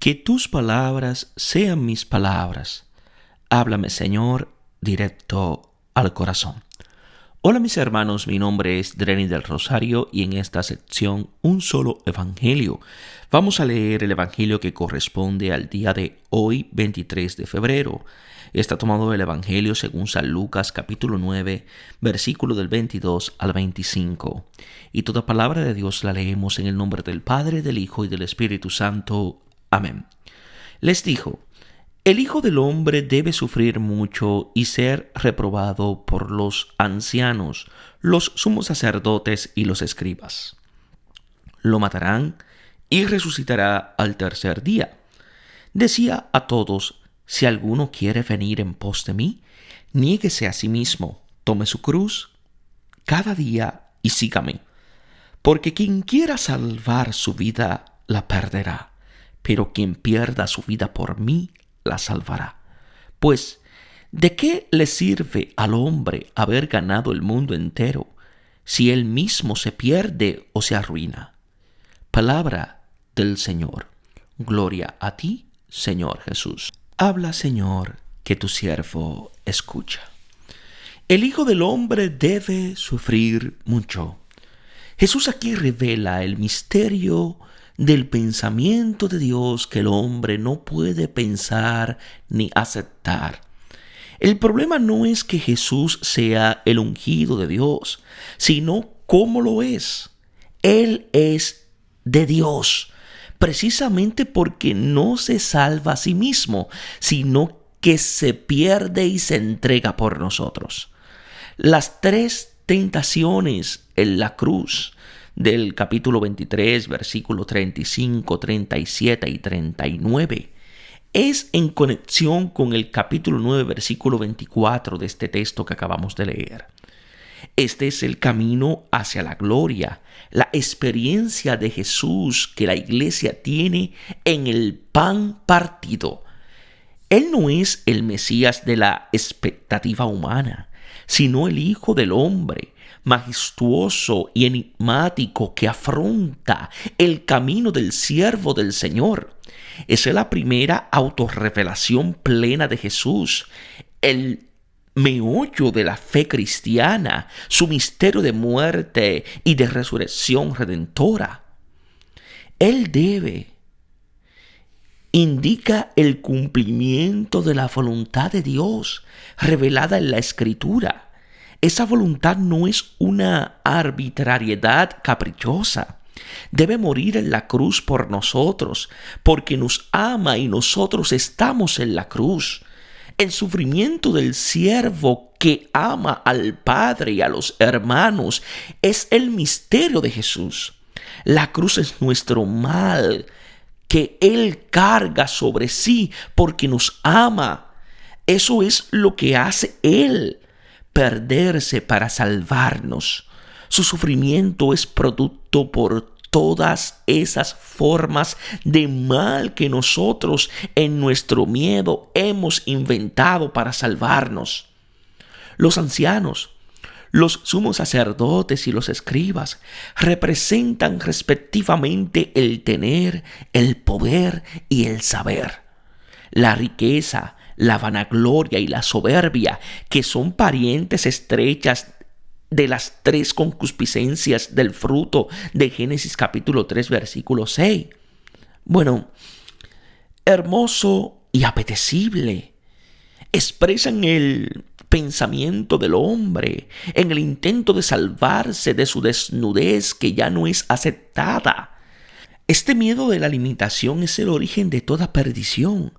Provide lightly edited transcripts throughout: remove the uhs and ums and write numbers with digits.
Que tus palabras sean mis palabras. Háblame, Señor, directo al corazón. Hola mis hermanos, mi nombre es Dreni del Rosario y en esta sección Un Solo Evangelio. Vamos a leer el Evangelio que corresponde al día de hoy, 23 de febrero. Está tomado del Evangelio según San Lucas capítulo 9, versículo del 22 al 25. Y toda palabra de Dios la leemos en el nombre del Padre, del Hijo y del Espíritu Santo. Amén. Les dijo: el Hijo del Hombre debe sufrir mucho y ser reprobado por los ancianos, los sumos sacerdotes y los escribas. Lo matarán y resucitará al tercer día. Decía a todos: si alguno quiere venir en pos de mí, niéguese a sí mismo, tome su cruz cada día y sígame. Porque quien quiera salvar su vida, la perderá, pero quien pierda su vida por mí, la salvará. Pues, ¿de qué le sirve al hombre haber ganado el mundo entero si él mismo se pierde o se arruina? Palabra del Señor. Gloria a ti, Señor Jesús. Habla, Señor, que tu siervo escucha. El Hijo del Hombre debe sufrir mucho. Jesús aquí revela el misterio del pensamiento de Dios que el hombre no puede pensar ni aceptar. El problema no es que Jesús sea el ungido de Dios, sino cómo lo es. Él es de Dios, precisamente porque no se salva a sí mismo, sino que se pierde y se entrega por nosotros. Las tres tentaciones en la cruz del capítulo 23, versículos 35, 37 y 39, es en conexión con el capítulo 9, versículo 24 de este texto que acabamos de leer. Este es el camino hacia la gloria, la experiencia de Jesús que la iglesia tiene en el pan partido. Él no es el Mesías de la expectativa humana, sino el Hijo del Hombre, majestuoso y enigmático que afronta el camino del siervo del Señor. Esa es la primera autorrevelación plena de Jesús, el meollo de la fe cristiana, su misterio de muerte y de resurrección redentora. Él indica el cumplimiento de la voluntad de Dios revelada en la Escritura. Esa voluntad no es una arbitrariedad caprichosa. Debe morir en la cruz por nosotros, porque nos ama y nosotros estamos en la cruz. El sufrimiento del siervo que ama al Padre y a los hermanos es el misterio de Jesús. La cruz es nuestro mal que Él carga sobre sí porque nos ama. Eso es lo que hace Él, perderse para salvarnos. Su sufrimiento es producto por todas esas formas de mal que nosotros en nuestro miedo hemos inventado para salvarnos. Los ancianos, los sumos sacerdotes y los escribas representan respectivamente el tener, el poder y el saber. La riqueza, la vanagloria y la soberbia, que son parientes estrechas de las tres concupiscencias del fruto de Génesis capítulo 3, versículo 6. Bueno, hermoso y apetecible, expresan el pensamiento del hombre en el intento de salvarse de su desnudez que ya no es aceptada. Este miedo de la limitación es el origen de toda perdición,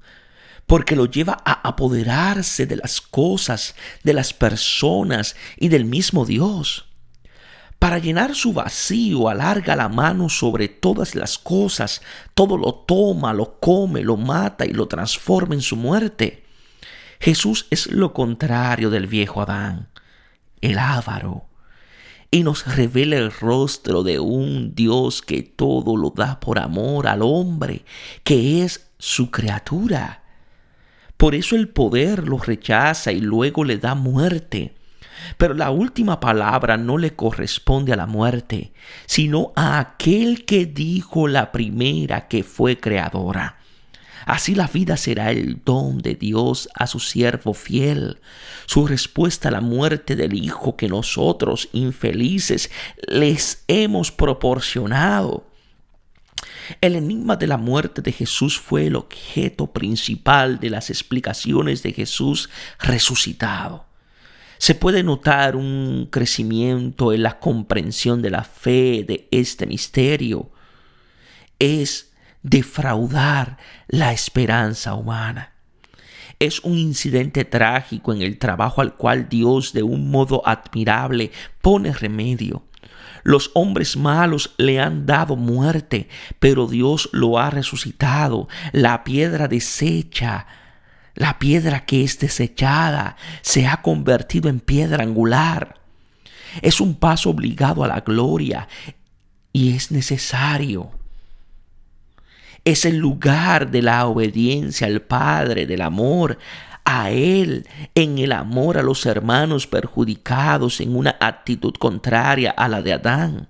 porque lo lleva a apoderarse de las cosas, de las personas y del mismo Dios. Para llenar su vacío, alarga la mano sobre todas las cosas, todo lo toma, lo come, lo mata y lo transforma en su muerte. Jesús es lo contrario del viejo Adán, el avaro, y nos revela el rostro de un Dios que todo lo da por amor al hombre, que es su criatura. Por eso el poder lo rechaza y luego le da muerte. Pero la última palabra no le corresponde a la muerte, sino a aquel que dijo la primera que fue creadora. Así la vida será el don de Dios a su siervo fiel, su respuesta a la muerte del Hijo que nosotros, infelices, les hemos proporcionado. El enigma de la muerte de Jesús fue el objeto principal de las explicaciones de Jesús resucitado. Se puede notar un crecimiento en la comprensión de la fe de este misterio. Es defraudar la esperanza humana. Es un incidente trágico en el trabajo al cual Dios de un modo admirable pone remedio. Los hombres malos le han dado muerte, pero Dios lo ha resucitado. La piedra deshecha, la piedra que es desechada, se ha convertido en piedra angular. Es un paso obligado a la gloria y es necesario. Es el lugar de la obediencia al Padre, del amor a Él, en el amor a los hermanos perjudicados en una actitud contraria a la de Adán.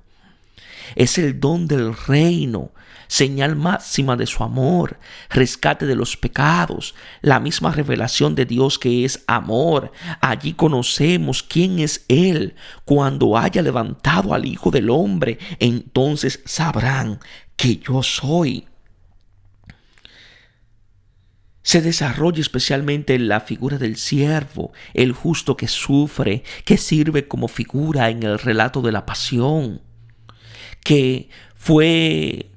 Es el don del reino, señal máxima de su amor, rescate de los pecados, la misma revelación de Dios que es amor. Allí conocemos quién es Él. Cuando haya levantado al Hijo del Hombre, entonces sabrán que yo soy. Se desarrolla especialmente en la figura del siervo, el justo que sufre, que sirve como figura en el relato de la pasión, que fue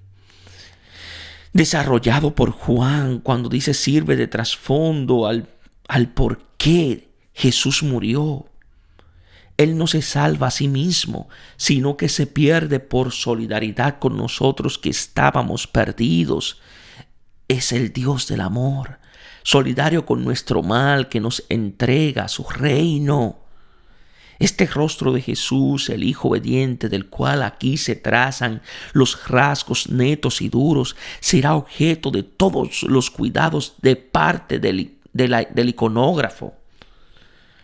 desarrollado por Juan cuando dice sirve de trasfondo al por qué Jesús murió. Él no se salva a sí mismo, sino que se pierde por solidaridad con nosotros que estábamos perdidos. Es el Dios del amor, solidario con nuestro mal, que nos entrega su reino. Este rostro de Jesús, el Hijo obediente, del cual aquí se trazan los rasgos netos y duros, será objeto de todos los cuidados de parte del iconógrafo.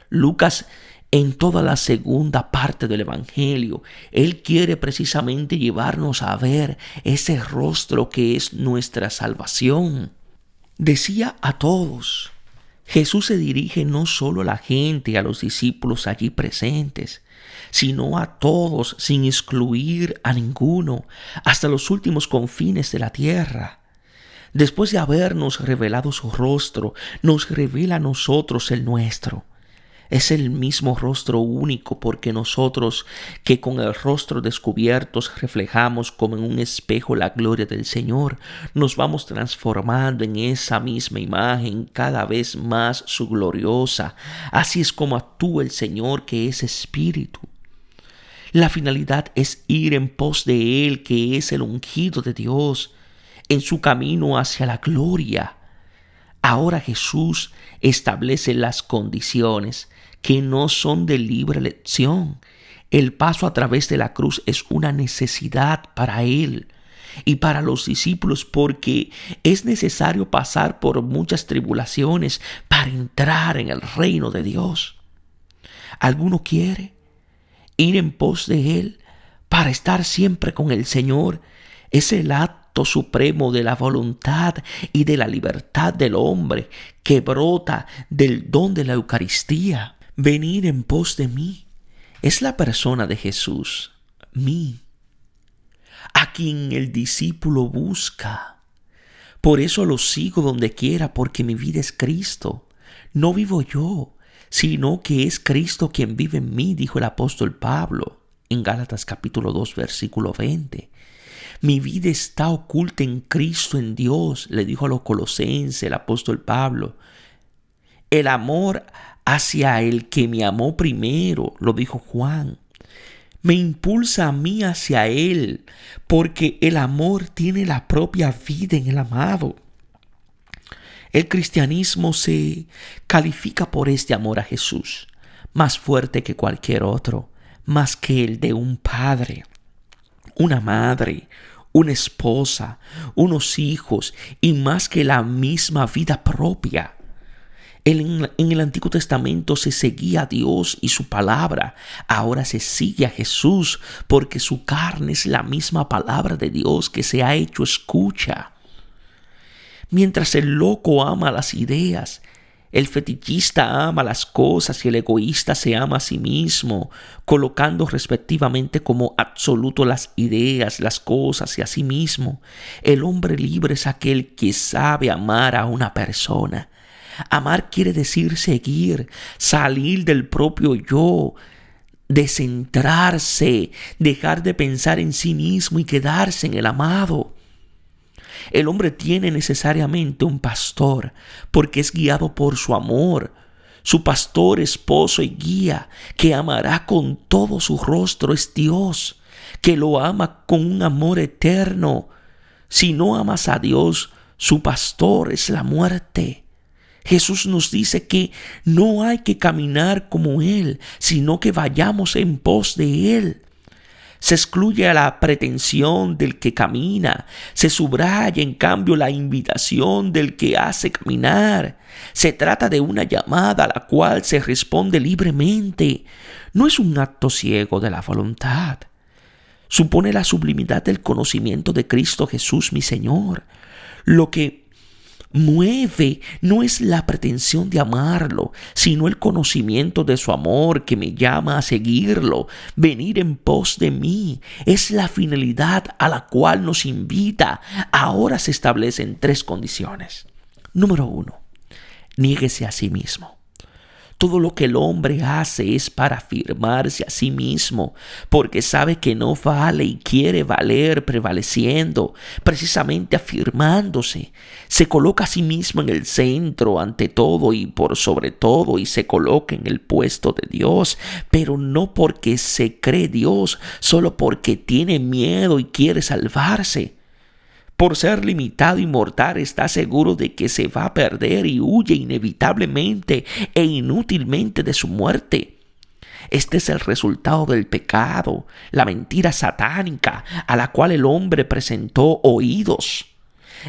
Lucas, en toda la segunda parte del Evangelio, él quiere precisamente llevarnos a ver ese rostro que es nuestra salvación. Decía a todos. Jesús se dirige no solo a la gente, a los discípulos allí presentes, sino a todos sin excluir a ninguno, hasta los últimos confines de la tierra. Después de habernos revelado su rostro, nos revela a nosotros el nuestro. Es el mismo rostro único, porque nosotros que con el rostro descubiertos reflejamos como en un espejo la gloria del Señor, nos vamos transformando en esa misma imagen cada vez más su gloriosa. Así es como actúa el Señor, que es Espíritu. La finalidad es ir en pos de Él, que es el ungido de Dios, en su camino hacia la gloria. Ahora Jesús establece las condiciones que no son de libre elección. El paso a través de la cruz es una necesidad para Él y para los discípulos, porque es necesario pasar por muchas tribulaciones para entrar en el reino de Dios. ¿Alguno quiere ir en pos de Él para estar siempre con el Señor? Es el acto supremo de la voluntad y de la libertad del hombre que brota del don de la Eucaristía. Venir en pos de mí es la persona de Jesús, mí, a quien el discípulo busca. Por eso lo sigo donde quiera, porque mi vida es Cristo. No vivo yo, sino que es Cristo quien vive en mí, dijo el apóstol Pablo en Gálatas capítulo 2, versículo 20. Mi vida está oculta en Cristo, en Dios, le dijo a los colosenses el apóstol Pablo. El amor hacia el que me amó primero, lo dijo Juan, me impulsa a mí hacia Él, porque el amor tiene la propia vida en el amado. El cristianismo se califica por este amor a Jesús, más fuerte que cualquier otro, más que el de un padre, una madre, una esposa, unos hijos, y más que la misma vida propia. En el Antiguo Testamento se seguía a Dios y su palabra. Ahora se sigue a Jesús, porque su carne es la misma palabra de Dios que se ha hecho escucha. Mientras el loco ama las ideas, el fetichista ama las cosas y el egoísta se ama a sí mismo, colocando respectivamente como absoluto las ideas, las cosas y a sí mismo. El hombre libre es aquel que sabe amar a una persona. Amar quiere decir seguir, salir del propio yo, descentrarse, dejar de pensar en sí mismo y quedarse en el amado. El hombre tiene necesariamente un pastor porque es guiado por su amor. Su pastor, esposo y guía que amará con todo su rostro es Dios, que lo ama con un amor eterno. Si no amas a Dios, su pastor es la muerte. Jesús nos dice que no hay que caminar como Él, sino que vayamos en pos de Él. Se excluye a la pretensión del que camina, se subraya en cambio la invitación del que hace caminar. Se trata de una llamada a la cual se responde libremente. No es un acto ciego de la voluntad. Supone la sublimidad del conocimiento de Cristo Jesús, mi Señor. Lo que mueve no es la pretensión de amarlo, sino el conocimiento de su amor que me llama a seguirlo, venir en pos de mí. Es la finalidad a la cual nos invita. Ahora se establecen 3 condiciones. Número 1, niéguese a sí mismo. Todo lo que el hombre hace es para afirmarse a sí mismo, porque sabe que no vale y quiere valer prevaleciendo, precisamente afirmándose. Se coloca a sí mismo en el centro ante todo y por sobre todo y se coloca en el puesto de Dios, pero no porque se cree Dios, solo porque tiene miedo y quiere salvarse. Por ser limitado y mortal está seguro de que se va a perder y huye inevitablemente e inútilmente de su muerte. Este es el resultado del pecado, la mentira satánica a la cual el hombre presentó oídos.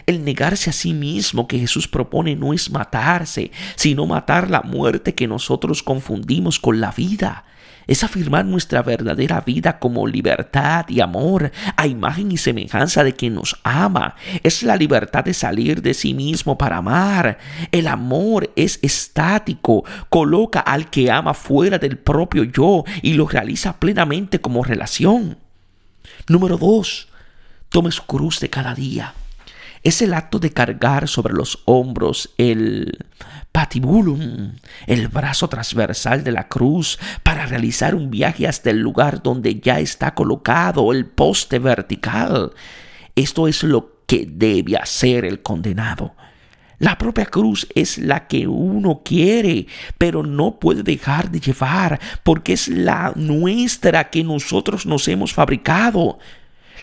El negarse a sí mismo que Jesús propone no es matarse, sino matar la muerte que nosotros confundimos con la vida. Es afirmar nuestra verdadera vida como libertad y amor a imagen y semejanza de quien nos ama. Es la libertad de salir de sí mismo para amar. El amor es estático, coloca al que ama fuera del propio yo y lo realiza plenamente como relación. Número 2, tome su cruz de cada día. Es el acto de cargar sobre los hombros el patibulum, el brazo transversal de la cruz, para realizar un viaje hasta el lugar donde ya está colocado el poste vertical. Esto es lo que debe hacer el condenado. La propia cruz es la que uno quiere, pero no puede dejar de llevar, porque es la nuestra que nosotros nos hemos fabricado.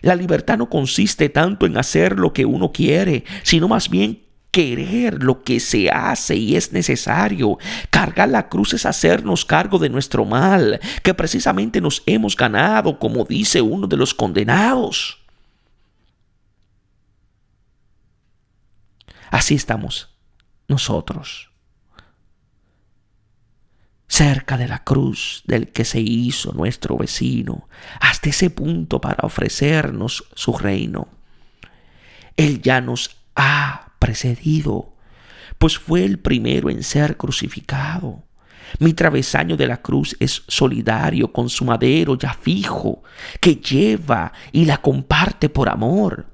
La libertad no consiste tanto en hacer lo que uno quiere, sino más bien querer lo que se hace y es necesario. Cargar la cruz es hacernos cargo de nuestro mal, que precisamente nos hemos ganado, como dice uno de los condenados. Así estamos nosotros, cerca de la cruz del que se hizo nuestro vecino, hasta ese punto para ofrecernos su reino. Él ya nos ha precedido, pues fue el primero en ser crucificado. Mi travesaño de la cruz es solidario con su madero ya fijo, que lleva y la comparte por amor.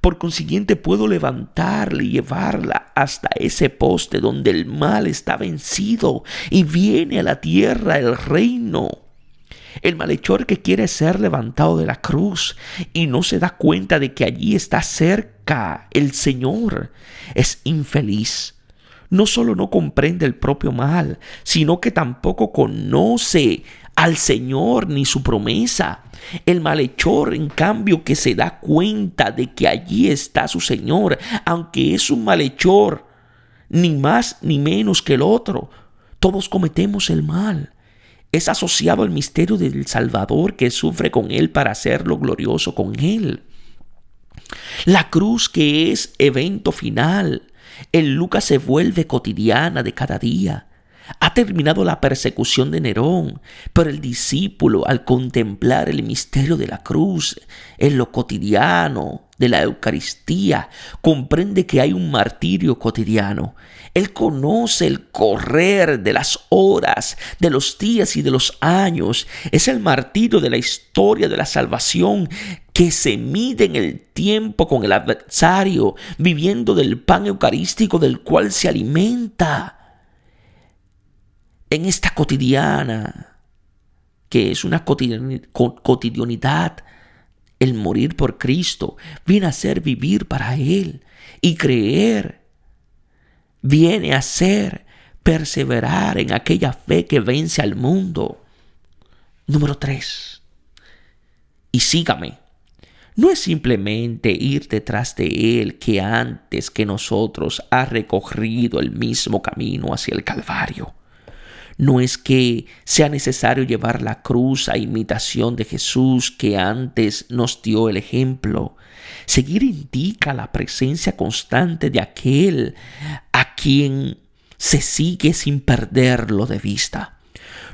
Por consiguiente puedo levantarla y llevarla hasta ese poste donde el mal está vencido y viene a la tierra el reino. El malhechor que quiere ser levantado de la cruz y no se da cuenta de que allí está cerca el Señor es infeliz. No solo no comprende el propio mal, sino que tampoco conoce al Señor ni su promesa. El malhechor, en cambio, que se da cuenta de que allí está su Señor, aunque es un malhechor, ni más ni menos que el otro, todos cometemos el mal. Es asociado al misterio del Salvador que sufre con Él para hacerlo glorioso con Él. La cruz, que es evento final, en Lucas se vuelve cotidiana de cada día. Ha terminado la persecución de Nerón, pero el discípulo, al contemplar el misterio de la cruz en lo cotidiano de la Eucaristía, comprende que hay un martirio cotidiano. Él conoce el correr de las horas, de los días y de los años. Es el martirio de la historia de la salvación que se mide en el tiempo con el adversario, viviendo del pan eucarístico del cual se alimenta. En esta cotidiana, que es una cotidianidad, el morir por Cristo viene a ser vivir para Él, y creer viene a ser perseverar en aquella fe que vence al mundo. Número 3. Y sígame. No es simplemente ir detrás de Él, que antes que nosotros ha recorrido el mismo camino hacia el Calvario. No es que sea necesario llevar la cruz a imitación de Jesús, que antes nos dio el ejemplo. Seguir indica la presencia constante de aquel a quien se sigue sin perderlo de vista.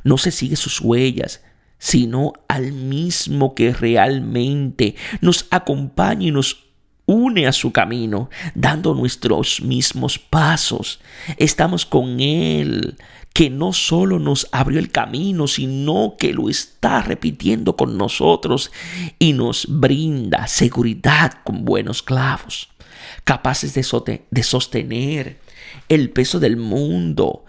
No se sigue sus huellas, sino al mismo que realmente nos acompaña y nos une a su camino, dando nuestros mismos pasos. Estamos con Él, que no solo nos abrió el camino, sino que lo está repitiendo con nosotros y nos brinda seguridad con buenos clavos, capaces de sostener el peso del mundo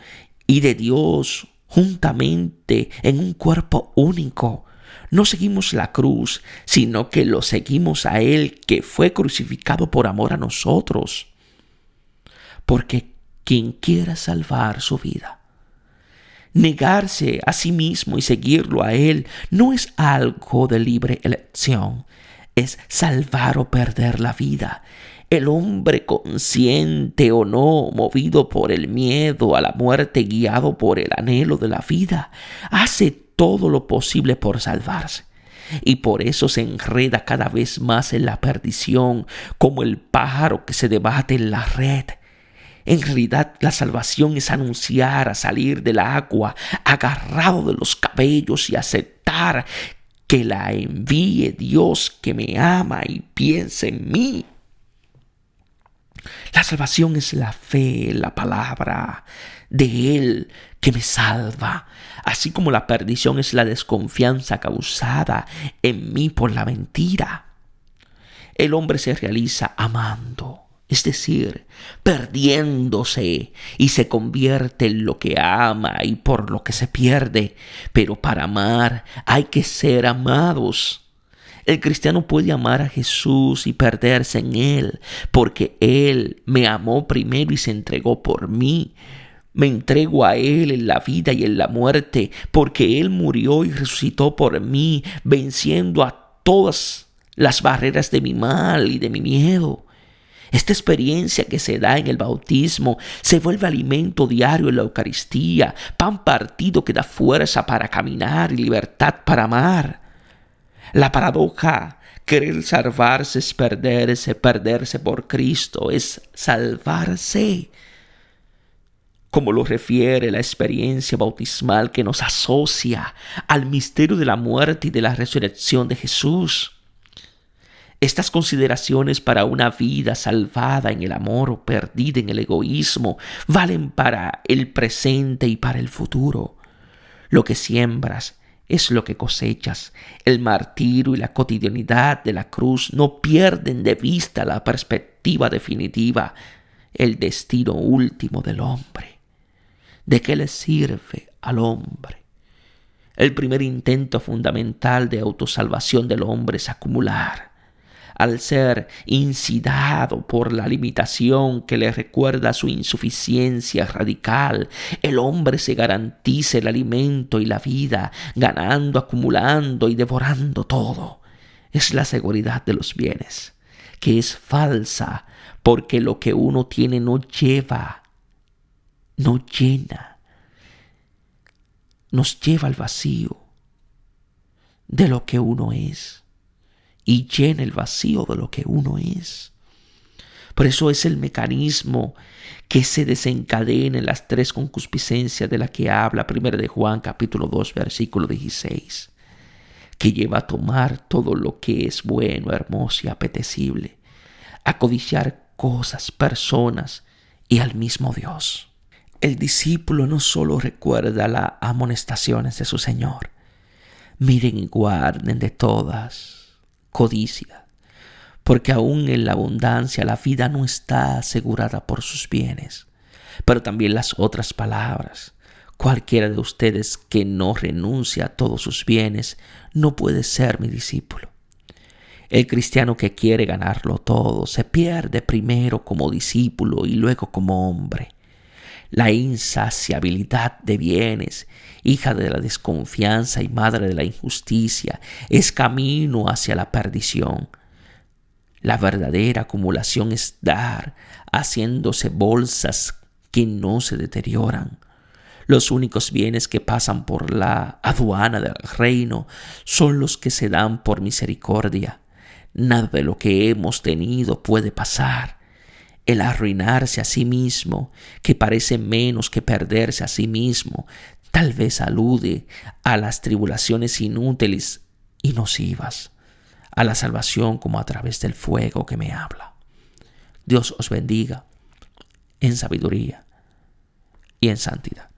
y de Dios juntamente en un cuerpo único. No seguimos la cruz, sino que lo seguimos a Él, que fue crucificado por amor a nosotros. Porque quien quiera salvar su vida, negarse a sí mismo y seguirlo a Él, no es algo de libre elección, es salvar o perder la vida. El hombre, consciente o no, movido por el miedo a la muerte, guiado por el anhelo de la vida, hace todo lo posible por salvarse. Y por eso se enreda cada vez más en la perdición, como el pájaro que se debate en la red. En realidad, la salvación es anunciar a salir del agua, agarrado de los cabellos, y aceptar que la envíe Dios, que me ama y piensa en mí. La salvación es la fe, la palabra de Él que me salva, así como la perdición es la desconfianza causada en mí por la mentira. El hombre se realiza amando, es decir, perdiéndose, y se convierte en lo que ama y por lo que se pierde. Pero para amar hay que ser amados. El cristiano puede amar a Jesús y perderse en Él, porque Él me amó primero y se entregó por mí. Me entrego a Él en la vida y en la muerte, porque Él murió y resucitó por mí, venciendo a todas las barreras de mi mal y de mi miedo. Esta experiencia que se da en el bautismo se vuelve alimento diario en la Eucaristía, pan partido que da fuerza para caminar y libertad para amar. La paradoja: querer salvarse es perderse, perderse por Cristo es salvarse. Como lo refiere la experiencia bautismal que nos asocia al misterio de la muerte y de la resurrección de Jesús. Estas consideraciones para una vida salvada en el amor o perdida en el egoísmo valen para el presente y para el futuro. Lo que siembras es lo que cosechas. El martirio y la cotidianidad de la cruz no pierden de vista la perspectiva definitiva, el destino último del hombre. ¿De qué le sirve al hombre? El primer intento fundamental de autosalvación del hombre es acumular. Al ser incidado por la limitación que le recuerda su insuficiencia radical, el hombre se garantiza el alimento y la vida, ganando, acumulando y devorando todo. Es la seguridad de los bienes, que es falsa, porque lo que uno tiene no llena, nos lleva al vacío de lo que uno es. Y llena el vacío de lo que uno es. Por eso es el mecanismo que se desencadena en las tres concupiscencias de la que habla 1 de Juan capítulo 2 versículo 16, que lleva a tomar todo lo que es bueno, hermoso y apetecible, a codiciar cosas, personas y al mismo Dios. El discípulo no solo recuerda las amonestaciones de su Señor, miren y guarden de todas codicia, porque aún en la abundancia la vida no está asegurada por sus bienes. Pero también las otras palabras: cualquiera de ustedes que no renuncia a todos sus bienes no puede ser mi discípulo. El cristiano que quiere ganarlo todo se pierde primero como discípulo y luego como hombre. La insaciabilidad de bienes, hija de la desconfianza y madre de la injusticia, es camino hacia la perdición. La verdadera acumulación es dar, haciéndose bolsas que no se deterioran. Los únicos bienes que pasan por la aduana del reino son los que se dan por misericordia. Nada de lo que hemos tenido puede pasar. El arruinarse a sí mismo, que parece menos que perderse a sí mismo, tal vez alude a las tribulaciones inútiles y nocivas, a la salvación como a través del fuego que me habla. Dios os bendiga en sabiduría y en santidad.